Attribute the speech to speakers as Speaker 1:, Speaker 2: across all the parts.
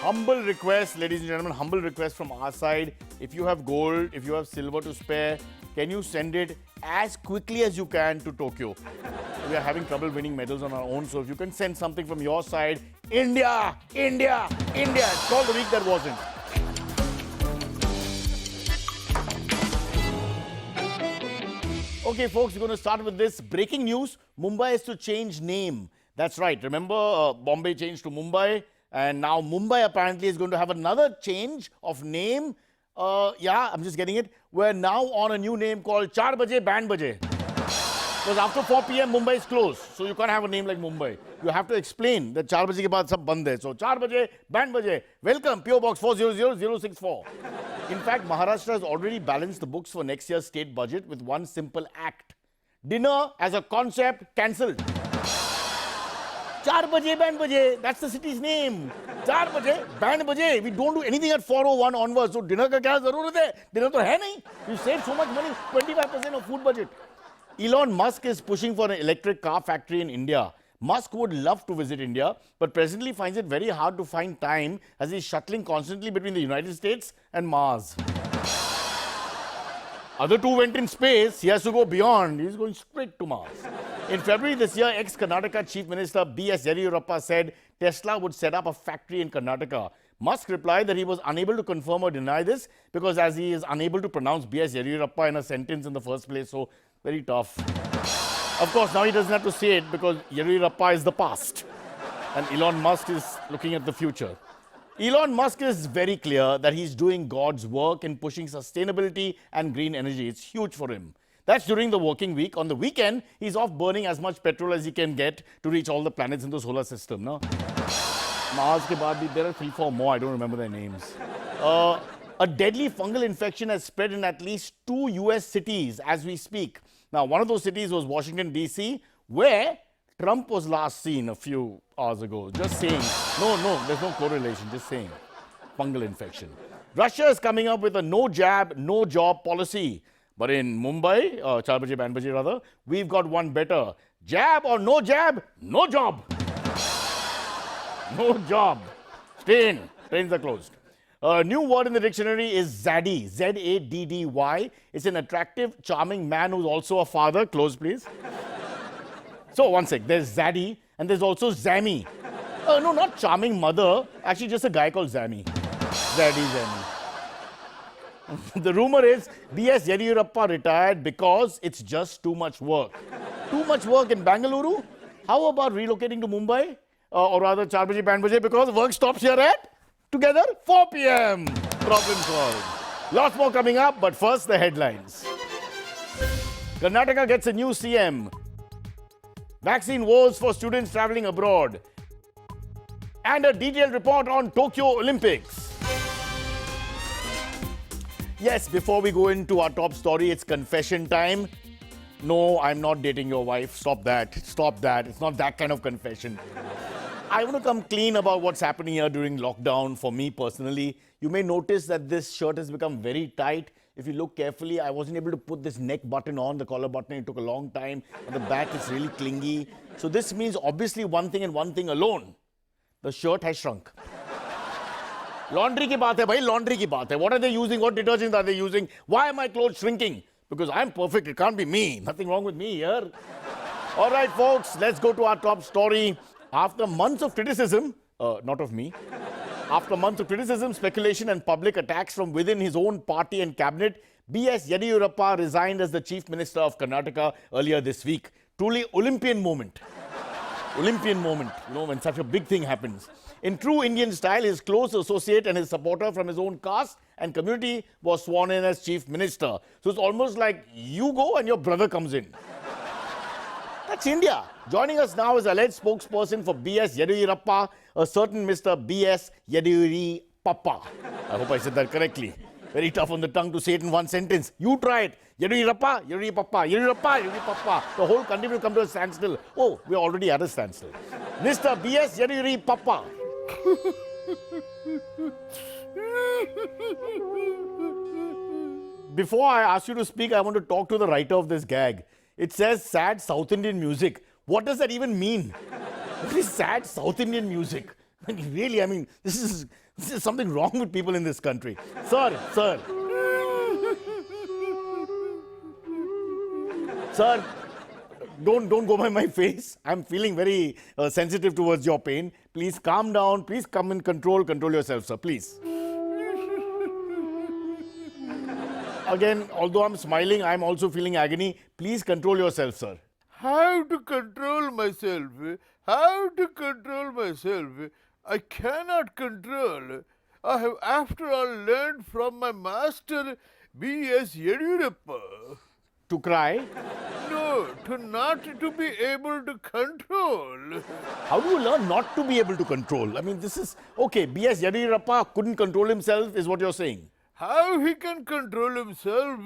Speaker 1: Humble request, ladies and gentlemen, humble request from our side. If you have gold, if you have silver to spare, can you send it as quickly as you can to Tokyo? We are having trouble winning medals on our own, so if you can send something from your side, India, India, India. It's called the week that wasn't. Okay, folks, we're going to start with this. Breaking news, Mumbai is to change name. That's right. Remember, Bombay changed to Mumbai. And now Mumbai apparently is going to have another change of name. Yeah, I'm just getting it. We're now on a new name called 4 Baje Band Baje. Because after 4 p.m. Mumbai is closed. So you can't have a name like Mumbai. You have to explain that 4 baje ke baad sab band hai. So 4 baje Band Baje. Welcome, PO Box 400064. In fact, Maharashtra has already balanced the books for next year's state budget with one simple act. Dinner as a concept cancelled. 4 baje Band Baje. That's the city's name. 4 baje Band Baje. We don't do anything at 4:01 onwards. So dinner ka kya zarorat hai? Dinner to hai nahi. You save so much money. 25% of food budget. Elon Musk is pushing for an electric car factory in India. Musk would love to visit India, but presently finds it very hard to find time as he's shuttling constantly between the United States and Mars. Other two went in space. He has to go beyond. He's going straight to Mars. In February this year, ex-Karnataka Chief Minister B.S. Yediyurappa said Tesla would set up a factory in Karnataka. Musk replied that he was unable to confirm or deny this because as he is unable to pronounce B.S. Yediyurappa in a sentence in the first place, so very tough. Of course, now he doesn't have to say it because Yediyurappa is the past and Elon Musk is looking at the future. Elon Musk is very clear that he's doing God's work in pushing sustainability and green energy. It's huge for him. That's during the working week. On the weekend, he's off burning as much petrol as he can get to reach all the planets in the solar system. No? Mars ke baad bhi, there are 3-4 more. I don't remember their names. A deadly fungal infection has spread in at least 2 US cities as we speak. Now, one of those cities was Washington, D.C., where Trump was last seen a few hours ago. Just saying. No, there's no correlation. Just saying. Fungal infection. Russia is coming up with a no jab, no job policy. But in Mumbai, 4 baje Band Baje rather, we've got one better. Jab or no jab, no job. No job. Stay in. Trains are closed. A new word in the dictionary is zaddy. Z-A-D-D-Y. It's an attractive, charming man who's also a father. Close, please. So, one sec. There's zaddy and there's also Zammy. No, not charming mother. Actually, just a guy called Zammy. Zaddy Zammy. The rumor is B.S. Yediyurappa retired because it's just too much work. Too much work in Bangalore? How about relocating to Mumbai? Or rather 4 baje Band Baje because work stops here at together 4 p.m. Problem solved. Lots more coming up, but first the headlines. Karnataka gets a new CM. Vaccine woes for students traveling abroad. And a detailed report on Tokyo Olympics. Yes, before we go into our top story, it's confession time. No, I'm not dating your wife. Stop that. Stop that. It's not that kind of confession. I want to come clean about what's happening here during lockdown for me personally. You may notice that this shirt has become very tight. If you look carefully, I wasn't able to put this neck button on, the collar button. It took a long time. At the back, it's really clingy. So this means obviously one thing and one thing alone. The shirt has shrunk. Laundry ki baat hai, bhai. Laundry ki baat hai. What are they using? What detergents are they using? Why are my clothes shrinking? Because I'm perfect. It can't be me. Nothing wrong with me here. All right, folks. Let's go to our top story. After months of criticism, not of me, after months of criticism, speculation and public attacks from within his own party and cabinet, B.S. Yediyurappa resigned as the Chief Minister of Karnataka earlier this week. Truly Olympian moment. Olympian moment, you know, when such a big thing happens. In true Indian style, his close associate and his supporter from his own caste and community was sworn in as Chief Minister. So it's almost like you go and your brother comes in. That's India. Joining us now is alleged spokesperson for B.S. Yediyurappa, a certain Mr. B.S. Yediyurappa. I hope I said that correctly. Very tough on the tongue to say it in one sentence. You try it. Yediyurappa, Yediyurappa, Yediyurappa, Yediyurappa. The whole country will come to a standstill. Oh, we're already at a standstill. Mr. B.S. Yediyurappa. Before I ask you to speak, I want to talk to the writer of this gag. It says sad South Indian music. What does that even mean? What is sad South Indian music? Really, I mean, this is something wrong with people in this country. Sir. Sir, don't go by my face. I'm feeling very sensitive towards your pain. Please calm down. Please come in control. Control yourself, sir. Please. Again, although I'm smiling, I'm also feeling agony. Please control yourself, sir.
Speaker 2: How to control myself? How to control myself? I cannot control. I have after all learned from my master B.S. Yediyurappa.
Speaker 1: To cry?
Speaker 2: No, to not to be able to control.
Speaker 1: How do you learn not to be able to control? I mean, this is... Okay, B.S. Yediyurappa couldn't control himself, is what you're saying.
Speaker 2: How he can control himself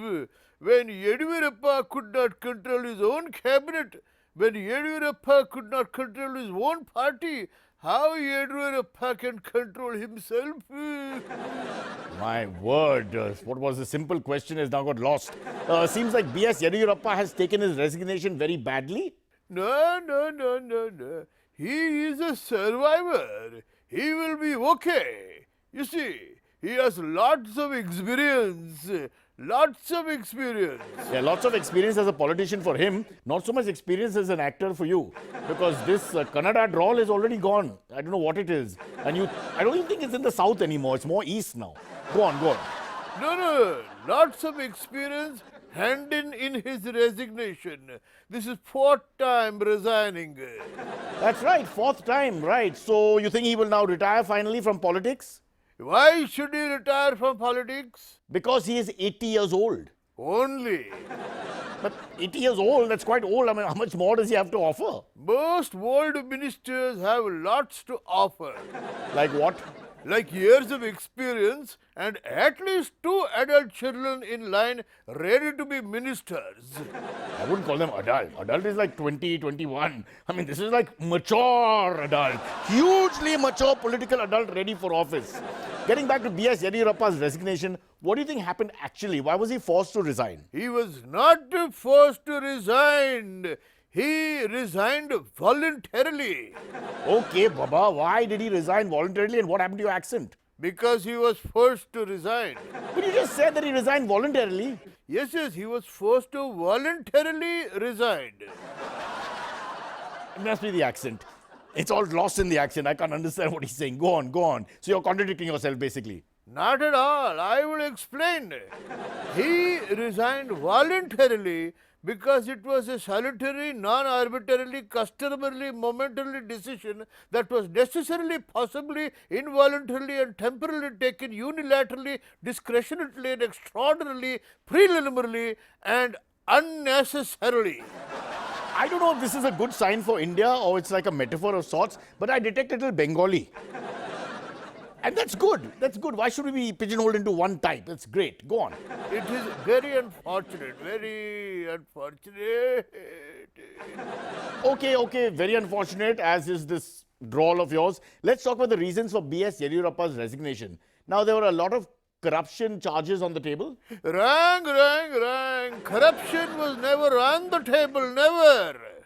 Speaker 2: when Yediyurappa could not control his own cabinet, when Yediyurappa could not control his own party? How Yediyurappa can control himself?
Speaker 1: My word, what was a simple question has now got lost. Seems like B.S. Yediyurappa has taken his resignation very badly.
Speaker 2: No. He is a survivor. He will be okay. You see, he has lots of experience. Lots of experience.
Speaker 1: Yeah, lots of experience as a politician for him, not so much experience as an actor for you. Because this Kannada drawl is already gone. I don't know what it is. And I don't even think it's in the south anymore. It's more east now. Go on.
Speaker 2: No. Lots of experience hand in his resignation. This is fourth time resigning.
Speaker 1: That's right, fourth time, right. So you think he will now retire finally from politics?
Speaker 2: Why should he retire from politics?
Speaker 1: Because he is 80 years old.
Speaker 2: Only.
Speaker 1: But 80 years old, that's quite old. I mean, how much more does he have to offer?
Speaker 2: Most old ministers have lots to offer.
Speaker 1: Like what?
Speaker 2: Like years of experience and at least 2 adult children in line ready to be ministers.
Speaker 1: I wouldn't call them adult. Adult is like 20, 21. I mean, this is like mature adult. Hugely mature political adult ready for office. Getting back to B.S. Yediyurappa's resignation, what do you think happened actually? Why was he forced to resign?
Speaker 2: He was not forced to resign. He resigned voluntarily.
Speaker 1: Okay, Baba, why did he resign voluntarily and what happened to your accent?
Speaker 2: Because he was forced to resign.
Speaker 1: But you just said that he resigned voluntarily.
Speaker 2: Yes, he was forced to voluntarily resign.
Speaker 1: It must be the accent. It's all lost in the accent. I can't understand what he's saying. Go on. So you're contradicting yourself, basically.
Speaker 2: Not at all. I will explain. He resigned voluntarily because it was a solitary, non-arbitrarily, customarily, momentarily decision that was necessarily, possibly, involuntarily and temporarily taken unilaterally, discretionarily and extraordinarily, preliminarily and unnecessarily.
Speaker 1: I don't know if this is a good sign for India or it's like a metaphor of sorts, but I detect a little Bengali. And that's good. Why should we be pigeonholed into one type? That's great. Go on.
Speaker 2: It is very unfortunate.
Speaker 1: Okay. Very unfortunate, as is this drawl of yours. Let's talk about the reasons for B.S. Yediyurappa's resignation. Now, there were a lot of corruption charges on the table.
Speaker 2: Wrong. Corruption was never on the table.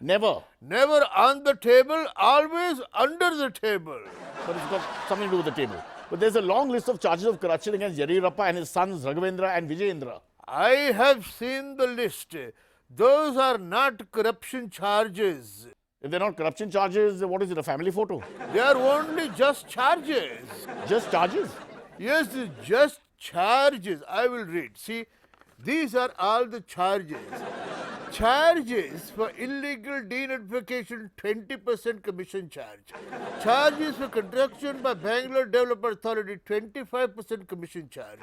Speaker 2: Never on the table, always under the table.
Speaker 1: But it's got something to do with the table. But there's a long list of charges of corruption against Yediyurappa and his sons Raghavendra and Vijayendra.
Speaker 2: I have seen the list. Those are not corruption charges.
Speaker 1: If they're not corruption charges, what is it, a family photo?
Speaker 2: They are only just charges.
Speaker 1: Just charges?
Speaker 2: Yes, just charges. I will read. See, these are all the charges. Charges for illegal denotification, 20% commission charge. Charges for construction by Bangalore Developer Authority, 25% commission charge.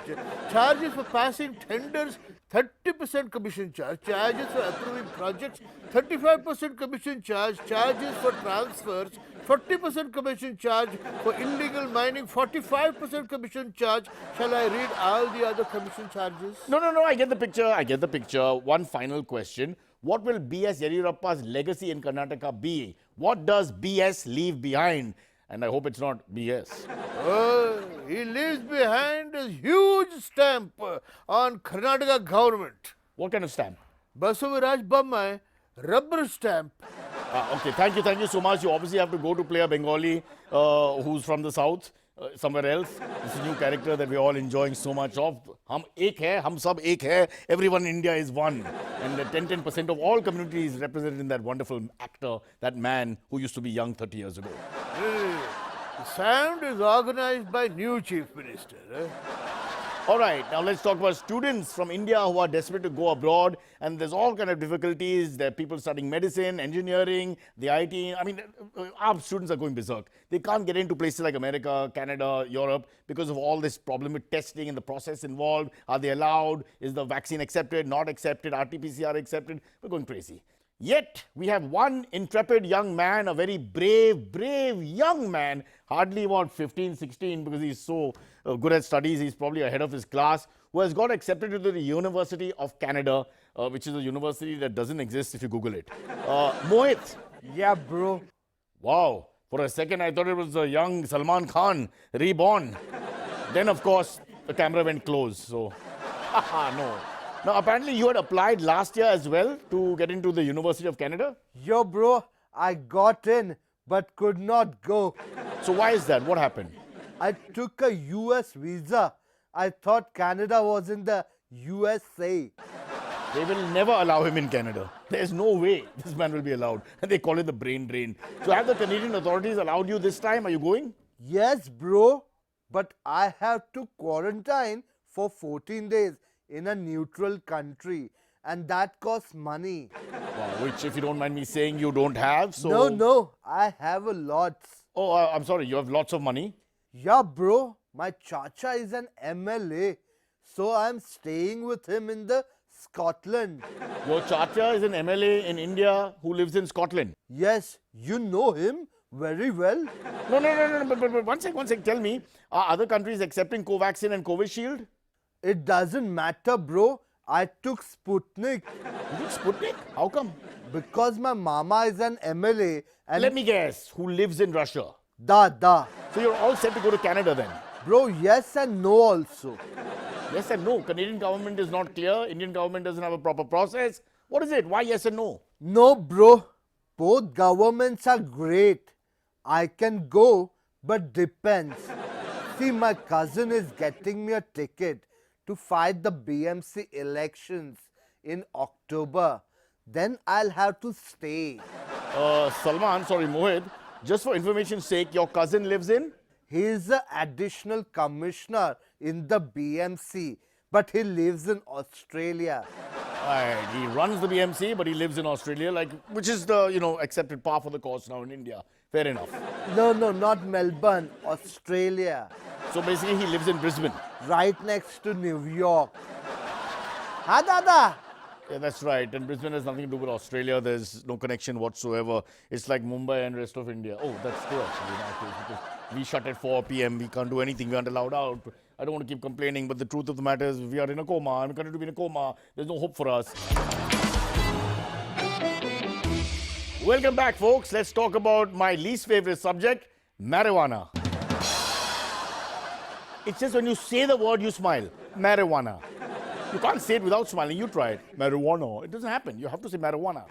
Speaker 2: Charges for passing tenders, 30% commission charge. Charges for approving projects, 35% commission charge. Charges for transfers, 40% commission charge. For illegal mining, 45% commission charge. Shall I read all the other commission charges?
Speaker 1: No, I get the picture. One final question. What will B.S. Yediyurappa's legacy in Karnataka be? What does B.S. leave behind? And I hope it's not B.S.
Speaker 2: He leaves behind a huge stamp on Karnataka government.
Speaker 1: What kind of stamp?
Speaker 2: Basavaraj Bommai, rubber stamp.
Speaker 1: Okay, thank you so much. You obviously have to go to play a Bengali who's from the south, somewhere else. This is a new character that we're all enjoying so much of. Hum ek hai, hum sab ek hai. Everyone in India is one. And 10% of all communities represented in that wonderful actor, that man who used to be young 30 years ago.
Speaker 2: The sound is organized by new chief minister.
Speaker 1: All right, now let's talk about students from India who are desperate to go abroad, and there's all kind of difficulties. There are people studying medicine, engineering, the IT. I mean, our students are going berserk. They can't get into places like America, Canada, Europe because of all this problem with testing and the process involved. Are they allowed? Is the vaccine accepted, not accepted, RT-PCR accepted? We're going crazy. Yet, we have one intrepid young man, a very brave young man, hardly about 15, 16, because he's so good at studies, he's probably ahead of his class, who has got accepted to the University of Canada, which is a university that doesn't exist if you Google it. Mohit.
Speaker 3: Yeah, bro.
Speaker 1: Wow. For a second, I thought it was a young Salman Khan, reborn. Then, of course, the camera went closed, so, no. Now, apparently you had applied last year as well to get into the University of Canada.
Speaker 3: Yo, bro, I got in but could not go.
Speaker 1: So why is that? What happened?
Speaker 3: I took a US visa. I thought Canada was in the USA.
Speaker 1: They will never allow him in Canada. There's no way this man will be allowed. And they call it the brain drain. So have the Canadian authorities allowed you this time? Are you going?
Speaker 3: Yes, bro, but I have to quarantine for 14 days in a neutral country, and that costs money.
Speaker 1: Wow, which, if you don't mind me saying, you don't have, so...
Speaker 3: No, I have a lot.
Speaker 1: Oh, I'm sorry, you have lots of money?
Speaker 3: Yeah, bro, my chacha is an MLA, so I'm staying with him in the Scotland.
Speaker 1: Your chacha is an MLA in India who lives in Scotland?
Speaker 3: Yes, you know him very well.
Speaker 1: No, but one sec, tell me, are other countries accepting Covaxin and Covishield?
Speaker 3: It doesn't matter, bro. I took Sputnik.
Speaker 1: You took Sputnik? How come?
Speaker 3: Because my mama is an MLA and...
Speaker 1: Let me guess, who lives in Russia?
Speaker 3: Da.
Speaker 1: So you're all set to go to Canada then?
Speaker 3: Bro, yes and no also.
Speaker 1: Yes and no. Canadian government is not clear. Indian government doesn't have a proper process. What is it? Why yes and no?
Speaker 3: No, bro. Both governments are great. I can go, but depends. See, my cousin is getting me a ticket to fight the BMC elections in October. Then I'll have to stay.
Speaker 1: Mohit, just for information's sake, your cousin lives in?
Speaker 3: He is the additional commissioner in the BMC, but he lives in Australia.
Speaker 1: Right, he runs the BMC, but he lives in Australia, which is the, accepted par for the course now in India. Fair enough.
Speaker 3: No, not Melbourne, Australia.
Speaker 1: So basically he lives in Brisbane.
Speaker 3: Right next to New York. Ha, Dada?
Speaker 1: Yeah, that's right. And Brisbane has nothing to do with Australia. There's no connection whatsoever. It's like Mumbai and rest of India. Oh, that's true actually. In our case, because we shut at 4 p.m. We can't do anything. We aren't allowed out. I don't want to keep complaining, but the truth of the matter is we are in a coma. I'm going to be in a coma. There's no hope for us. Welcome back, folks. Let's talk about my least favorite subject, marijuana. It's just when you say the word, you smile. Marijuana. You can't say it without smiling. You try it. Marijuana. It doesn't happen. You have to say marijuana.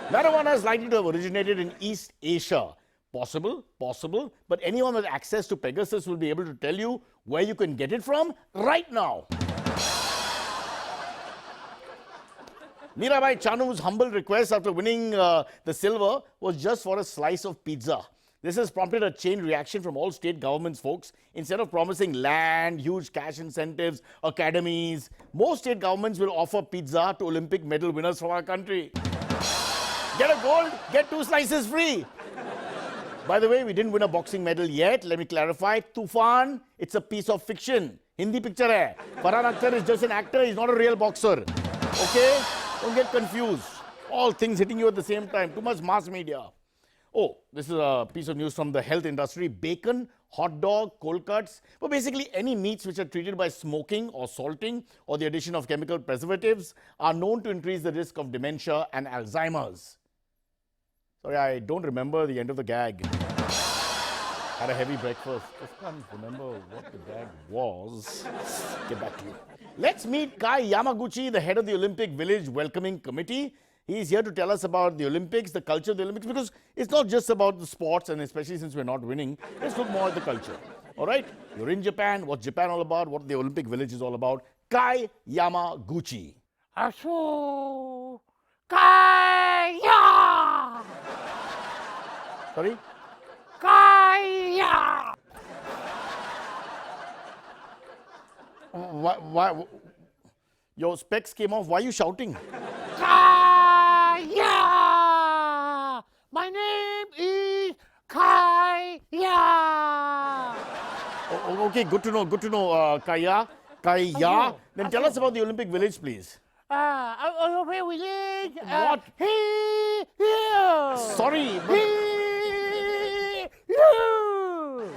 Speaker 1: Marijuana is likely to have originated in East Asia. Possible, but anyone with access to Pegasus will be able to tell you where you can get it from right now. Mirabai Chanu's humble request after winning the silver was just for a slice of pizza. This has prompted a chain reaction from all state governments, folks. Instead of promising land, huge cash incentives, academies, most state governments will offer pizza to Olympic medal winners from our country. Get a gold, get 2 slices free. By the way, we didn't win a boxing medal yet. Let me clarify. Tufan, it's a piece of fiction. Hindi picture hai. Farhan Akhtar is just an actor. He's not a real boxer. Okay? Don't get confused. All things hitting you at the same time. Too much mass media. Oh, this is a piece of news from the health industry. Bacon, hot dog, cold cuts, but basically any meats which are treated by smoking or salting or the addition of chemical preservatives are known to increase the risk of dementia and Alzheimer's. Sorry, I don't remember the end of the gag. Had a heavy breakfast. Just can't remember what the gag was. Get back to you. Let's meet Kai Yamaguchi, the head of the Olympic Village Welcoming Committee. He's here to tell us about the Olympics, the culture of the Olympics, because it's not just about the sports, and especially since we're not winning, let's look more at the culture. All right? You're in Japan. What's Japan all about? What the Olympic Village is all about? Kai Yamaguchi.
Speaker 4: Asu Kaya
Speaker 1: Sorry?
Speaker 4: Kaya
Speaker 1: Why, your specs came off. Why are you shouting?
Speaker 4: Kaya. My name is Kaya.
Speaker 1: Okay, good to know. Good to know, Kaya. Kaya. Then tell us about the Olympic Village, please.
Speaker 4: Olympic Village.
Speaker 1: What?
Speaker 4: Here.
Speaker 1: Sorry, but
Speaker 4: Here.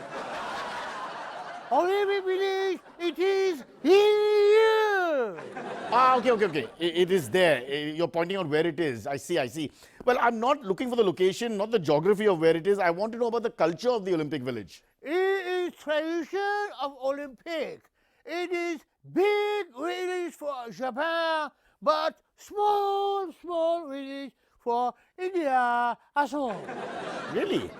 Speaker 4: Olympic Village. It is here.
Speaker 1: okay. It is there. You're pointing out where it is. I see. Well, I'm not looking for the location, not the geography of where it is. I want to know about the culture of the Olympic Village.
Speaker 4: It is tradition of Olympic. It is big village for Japan, but small village for India as well.
Speaker 1: Really?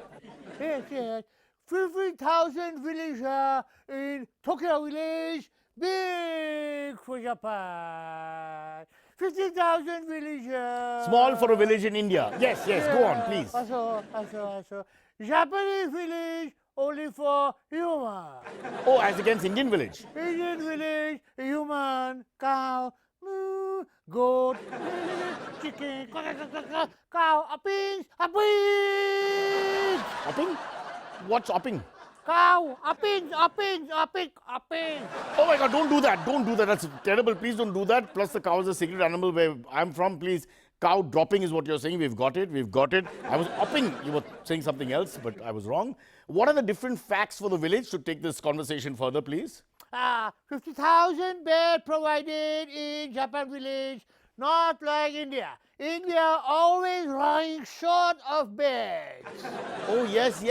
Speaker 4: Yes. 50,000 villager in Tokyo village, big for Japan. 50,000 villagers.
Speaker 1: Small for a village in India. Yes, go on, please.
Speaker 4: Also. Japanese village only for human.
Speaker 1: Oh, as against Indian village.
Speaker 4: Indian village, human, cow, goat, chicken, cow, uppings.
Speaker 1: Upping? What's upping?
Speaker 4: Cow, uppings.
Speaker 1: Oh my God, don't do that. That's terrible. Please don't do that. Plus, the cow is a secret animal where I'm from. Please, cow dropping is what you're saying. We've got it. I was upping. You were saying something else, but I was wrong. What are the different facts for the village to take this conversation further, please?
Speaker 4: 50,000 bed provided in Japan village, not like India. India always running short of beds.
Speaker 1: Oh, yes.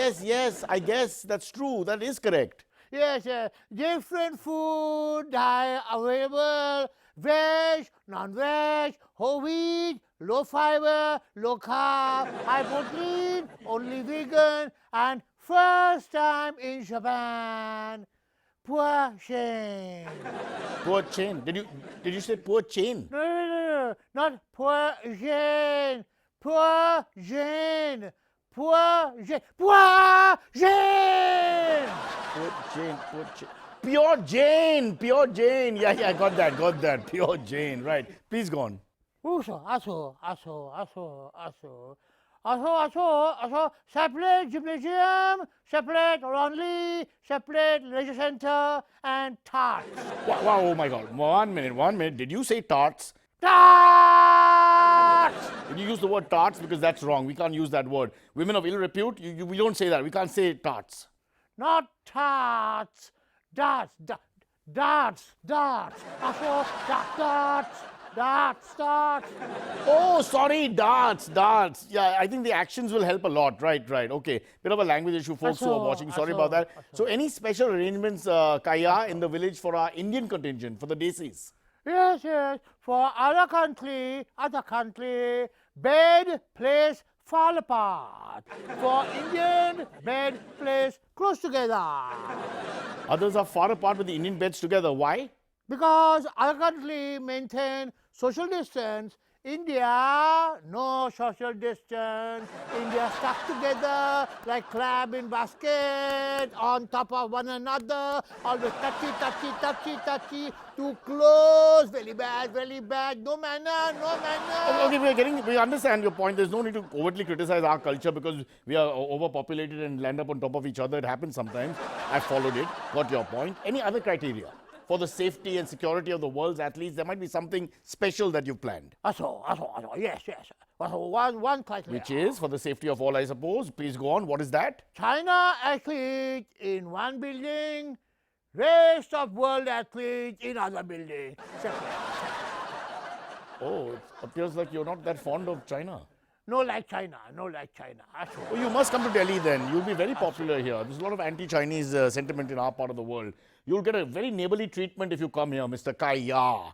Speaker 1: I guess that's true. That is correct.
Speaker 4: Yes, different food diet available, veg, non-veg, whole wheat, low fiber, low carb, high protein, only vegan, and first time in Japan, poor chain.
Speaker 1: Poor chain. Did you say poor chain?
Speaker 4: No, not poor chain, poor chain. Pure Jane.
Speaker 1: Pure Jane. Yeah, got that. Pure Jane. Right. Please go on.
Speaker 4: Also. Separate gymnasium, separate laundry, separate leisure center, and tarts.
Speaker 1: Wow, oh my God. 1 minute. Did you say tarts?
Speaker 4: Tarts!
Speaker 1: Did you use the word tarts? Because that's wrong. We can't use that word. Women of ill repute, we don't say that. We can't say tarts.
Speaker 4: Not tarts. Darts. Also, darts.
Speaker 1: Oh, sorry, darts. Yeah, I think the actions will help a lot. Right. Okay. Bit of a language issue, folks who are watching. Sorry about that. So, any special arrangements, Kaya, in the village for our Indian contingent, for the Desis?
Speaker 4: Yes. For other country, bed, place, fall apart. For Indian, bed, place, close together.
Speaker 1: Others are far apart with the Indian beds together. Why?
Speaker 4: Because other country maintain social distance. India, no social distance. India stuck together like crab in basket, on top of one another, always touchy, too close, very bad, no manner.
Speaker 1: Okay, we understand your point. There's no need to overtly criticize our culture because we are overpopulated and land up on top of each other. It happens sometimes. I followed it, got your point. Any other criteria? For the safety and security of the world's athletes, there might be something special that you've planned.
Speaker 4: Yes. One criteria.
Speaker 1: Which is for the safety of all, I suppose. Please go on. What is that?
Speaker 4: China athlete in one building, rest of world athlete in other building. Separate.
Speaker 1: Oh, it appears like you're not that fond of China.
Speaker 4: No like China.
Speaker 1: Oh, you must come to Delhi then. You'll be very popular here. There's a lot of anti-Chinese sentiment in our part of the world. You'll get a very neighborly treatment if you come here, Mr. Kaya.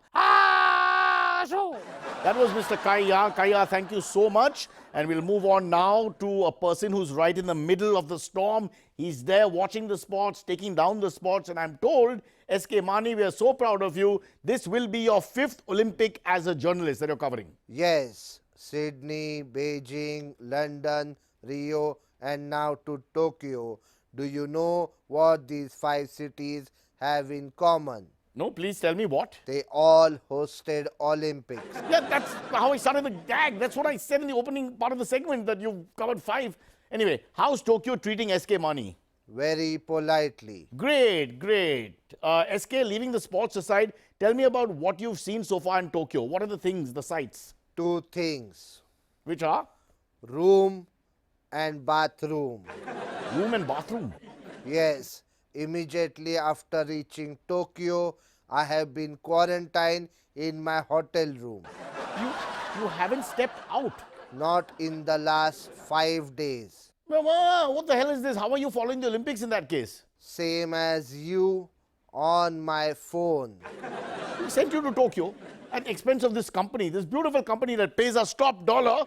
Speaker 1: That was Mr. Kaya. Kaya, thank you so much. And we'll move on now to a person who's right in the middle of the storm. He's there watching the sports, taking down the sports. And I'm told, SK Mani, we are so proud of you. This will be your 5th Olympic as a journalist that you're covering.
Speaker 3: Yes, Sydney, Beijing, London, Rio, and now to Tokyo. Do you know what these 5 cities have in common?
Speaker 1: No, please tell me what.
Speaker 3: They all hosted Olympics.
Speaker 1: Yeah, that's how I started the gag. That's what I said in the opening part of the segment, that you've covered 5. Anyway, how's Tokyo treating SK Mani?
Speaker 3: Very politely.
Speaker 1: Great, great. SK, leaving the sports aside, tell me about what you've seen so far in Tokyo. What are the things, the sights?
Speaker 3: 2 things.
Speaker 1: Which are?
Speaker 3: Room and bathroom.
Speaker 1: Room and bathroom.
Speaker 3: Yes, immediately after reaching Tokyo, I have been quarantined in my hotel room.
Speaker 1: You haven't stepped out.
Speaker 3: Not in the last 5 days.
Speaker 1: Mama, what the hell is this? How are you following the Olympics in that case?
Speaker 3: Same as you on my phone.
Speaker 1: We sent you to Tokyo at the expense of this company, this beautiful company that pays us top dollar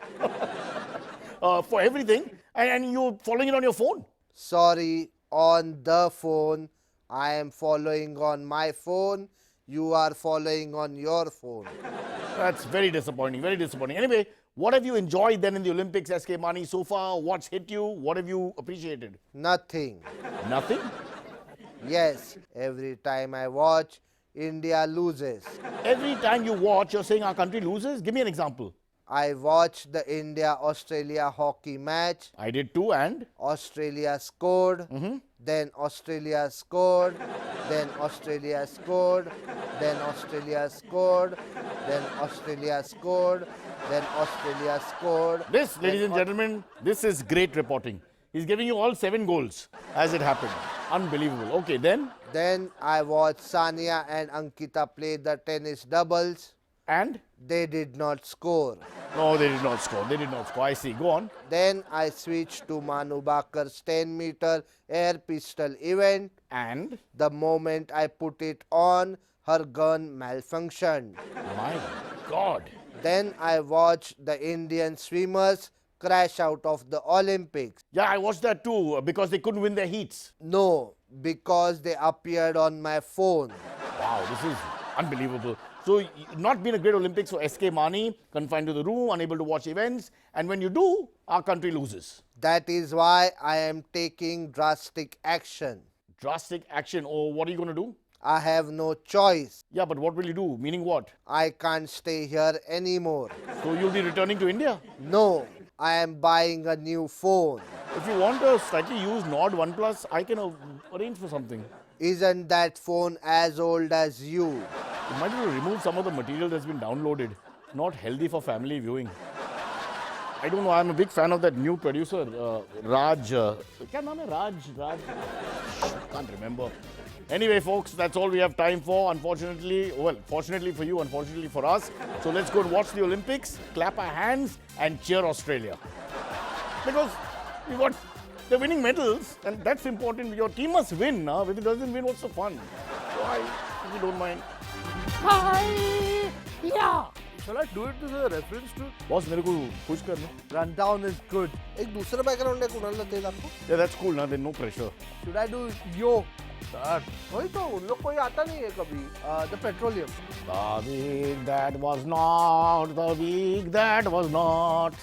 Speaker 1: for everything, and you're following it on your phone.
Speaker 3: Sorry, on the phone. I am following on my phone. You are following on your phone.
Speaker 1: That's very disappointing, very disappointing. Anyway, what have you enjoyed then in the Olympics, SK Mani, so far? What's hit you? What have you appreciated?
Speaker 3: Nothing.
Speaker 1: Nothing?
Speaker 3: Yes, every time I watch, India loses.
Speaker 1: Every time you watch, you're saying our country loses? Give me an example.
Speaker 3: I watched the India-Australia hockey match.
Speaker 1: I did too, and?
Speaker 3: Australia scored, then Australia scored, then Australia scored, then Australia scored, then Australia scored, then Australia scored.
Speaker 1: This, ladies and gentlemen, this is great reporting. He's giving you all 7 goals as it happened. Unbelievable. Okay, then?
Speaker 3: Then I watched Sania and Ankita play the tennis doubles.
Speaker 1: And?
Speaker 3: They did not score.
Speaker 1: No, they did not score. They did not score. I see. Go on.
Speaker 3: Then I switched to Manu Bakar's 10-meter air pistol event.
Speaker 1: And?
Speaker 3: The moment I put it on, her gun malfunctioned.
Speaker 1: My God.
Speaker 3: Then I watched the Indian swimmers crash out of the Olympics.
Speaker 1: Yeah, I watched that too because they couldn't win their heats.
Speaker 3: No, because they appeared on my phone.
Speaker 1: Wow, this is unbelievable. So, not been a great Olympics for SK Mani, confined to the room, unable to watch events. And when you do, our country loses.
Speaker 3: That is why I am taking drastic action.
Speaker 1: Drastic action. Oh, what are you going to do?
Speaker 3: I have no choice.
Speaker 1: Yeah, but what will you do? Meaning what?
Speaker 3: I can't stay here anymore.
Speaker 1: So, you'll be returning to India?
Speaker 3: No, I am buying a new phone.
Speaker 1: If you want a slightly used Nord OnePlus, I can arrange for something.
Speaker 3: Isn't that phone as old as you?
Speaker 1: You might have to remove some of the material that's been downloaded. Not healthy for family viewing. I don't know, I'm a big fan of that new producer, Raj. Kya naam hai? Raj? Can't remember. Anyway, folks, that's all we have time for, unfortunately. Well, fortunately for you, unfortunately for us. So let's go and watch the Olympics, clap our hands, and cheer Australia. Because they're winning medals, and that's important. Your team must win, now. If it doesn't win, what's the fun? So if you don't mind.
Speaker 4: Hi! Yeah!
Speaker 2: Shall I do it as a reference to?
Speaker 1: Boss, मेरे को push कर ना.
Speaker 3: Rundown is good. एक दूसरा background है कुणाल दे आपको?
Speaker 1: Yeah, that's cool, na. There's no pressure.
Speaker 3: Should I do yo?
Speaker 2: Start.
Speaker 3: वही तो उन लोग कोई आता नहीं है कभी. The petroleum.
Speaker 1: The week that was not, the week that was not.